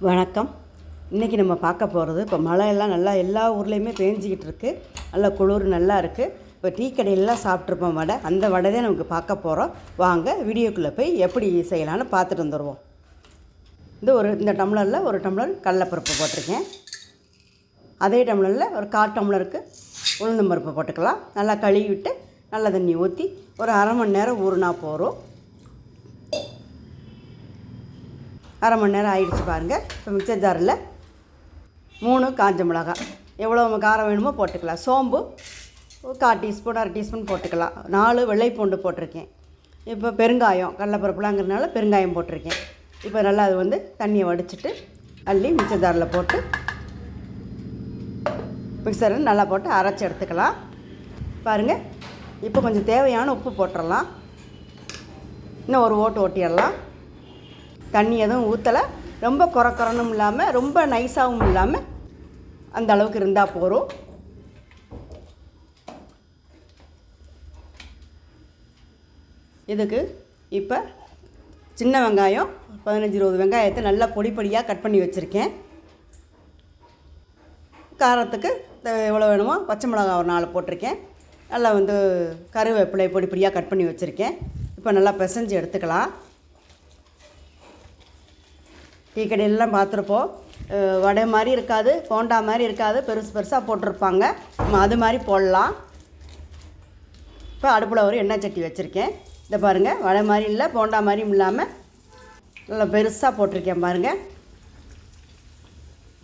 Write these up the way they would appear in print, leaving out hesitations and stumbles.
வணக்கம். இன்றைக்கி நம்ம பார்க்க போகிறது, இப்போ மழையெல்லாம் நல்லா எல்லா ஊர்லேயுமே பேஞ்சிக்கிட்டு இருக்குது. நல்லா குளிர் நல்லா இருக்குது. இப்போ டீ கடையிலலாம் சாப்பிட்ருப்போம் வடை, அந்த வடை தான் நமக்கு பார்க்க போகிறோம். வாங்க வீடியோக்குள்ளே போய் எப்படி செய்யலான்னு பார்த்துட்டு வந்துடுவோம். இந்த டம்ளரில் ஒரு டம்ளர் கடலைப்பருப்பு போட்டிருக்கேன். அதே டம்ளரில் ஒரு 1/4 டம்ளருக்கு உளுந்தம்பருப்பு போட்டுக்கலாம். நல்லா கழுவி விட்டு நல்ல தண்ணி ஊற்றி ஒரு அரை மணி நேரம் ஊறினா போகிறோம். அரை மணி நேரம் ஆகிடுச்சு பாருங்கள். இப்போ மிக்சர் ஜாரில் 3 காஞ்ச மிளகாய், எவ்வளோ காரம் வேணுமோ போட்டுக்கலாம். சோம்பு 1/4 டீஸ்பூன் அரை டீஸ்பூன் போட்டுக்கலாம். 4 வெள்ளைப்பூண்டு போட்டிருக்கேன். இப்போ பெருங்காயம், கடலைப்பருப்புலாங்கிறதுனால பெருங்காயம் போட்டிருக்கேன். இப்போ நல்லா அது தண்ணியை வடிச்சிட்டு அள்ளி மிக்சர் ஜாரில் போட்டு மிக்சரில் நல்லா போட்டு அரைச்சி எடுத்துக்கலாம். பாருங்கள், இப்போ கொஞ்சம் தேவையான உப்பு போட்டுடலாம். இன்னும் ஒரு ஓட்டு ஓட்டிடலாம். தண்ணி எதுவும் ஊற்றலை. ரொம்ப குறக்கறனும் இல்லாமல் ரொம்ப நைஸாகவும் இல்லாமல் அந்த அளவுக்கு இருந்தால் போகிறோம். இதுக்கு இப்போ சின்ன வெங்காயம் 15-20 வெங்காயத்தை நல்லா பொடியாக கட் பண்ணி வச்சுருக்கேன். காரத்துக்கு எவ்வளோ வேணுமோ பச்சை மிளகாய் ஒரு 4 போட்டிருக்கேன். நல்லா கருவேப்பிலை பொடியாக கட் பண்ணி வச்சுருக்கேன். இப்போ நல்லா பிசைஞ்சு எடுத்துக்கலாம். டீ கடையிலலாம் பார்த்துருப்போம், வடை மாதிரி இருக்காது, போண்டா மாதிரி இருக்காது, பெருசாக போட்டிருப்பாங்க. நம்ம அது மாதிரி போடலாம். இப்போ அடுப்பில் ஒரு எண்ணெய் சட்டி வச்சுருக்கேன். இதை பாருங்கள், வடை மாதிரி இல்லை, போண்டா மாதிரியும் இல்லாமல் நல்லா பெருசாக போட்டிருக்கேன் பாருங்கள்.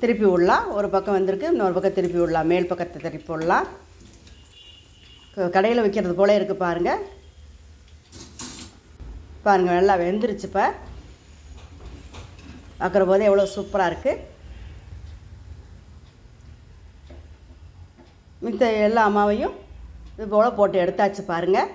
திருப்பி விடலாம். ஒரு பக்கம் வந்திருக்கு, இன்னொரு பக்கம் திருப்பி விடலாம். மேல் பக்கத்தை திருப்பி விடலாம். கடையில் வைக்கிறது போல இருக்குது பாருங்கள். பாருங்கள், நல்லா வெந்துருச்சு. இப்போ பார்க்குற போது எவ்வளோ சூப்பராக இருக்குது. மித்த எல்லா மாவையும் இது போல் போட்டு எடுத்தாச்சு பாருங்கள்.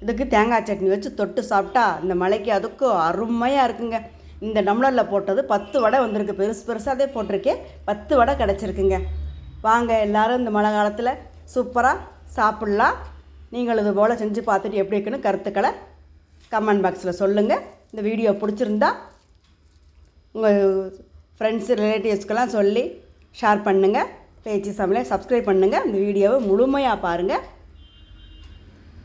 இதுக்கு தேங்காய் சட்னி வச்சு தொட்டு சாப்பிட்டா இந்த மழைக்கு அதுக்கும் அருமையாக இருக்குங்க. இந்த டம்ளரில் போட்டது 10 வடை வந்திருக்கு. பெருசாகவே போட்டிருக்கேன். 10 வடை கிடச்சிருக்குங்க. வாங்க எல்லோரும் இந்த மழை காலத்தில் சூப்பராக சாப்பிட்லாம். நீங்கள் இது போல் செஞ்சு பார்த்துட்டு எப்படி இருக்குன்னு கருத்துக்களை கமெண்ட் பாக்ஸில் சொல்லுங்கள். இந்த வீடியோ பிடிச்சிருந்தா உங்கள் ஃப்ரெண்ட்ஸு ரிலேட்டிவ்ஸ்க்கெல்லாம் சொல்லி ஷேர் பண்ணுங்கள். பேச்சு சமையலை சப்ஸ்கிரைப் பண்ணுங்கள். இந்த வீடியோவை முழுமையாக பாருங்கள்.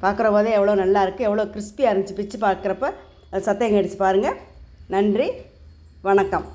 பார்க்குற போதே எவ்வளோ நல்லா இருக்குது, எவ்வளோ கிறிஸ்பியாக இருந்துச்சு. பிச்சு பார்க்குறப்ப அது சத்தம் கடிச்சு பாருங்கள். நன்றி, வணக்கம்.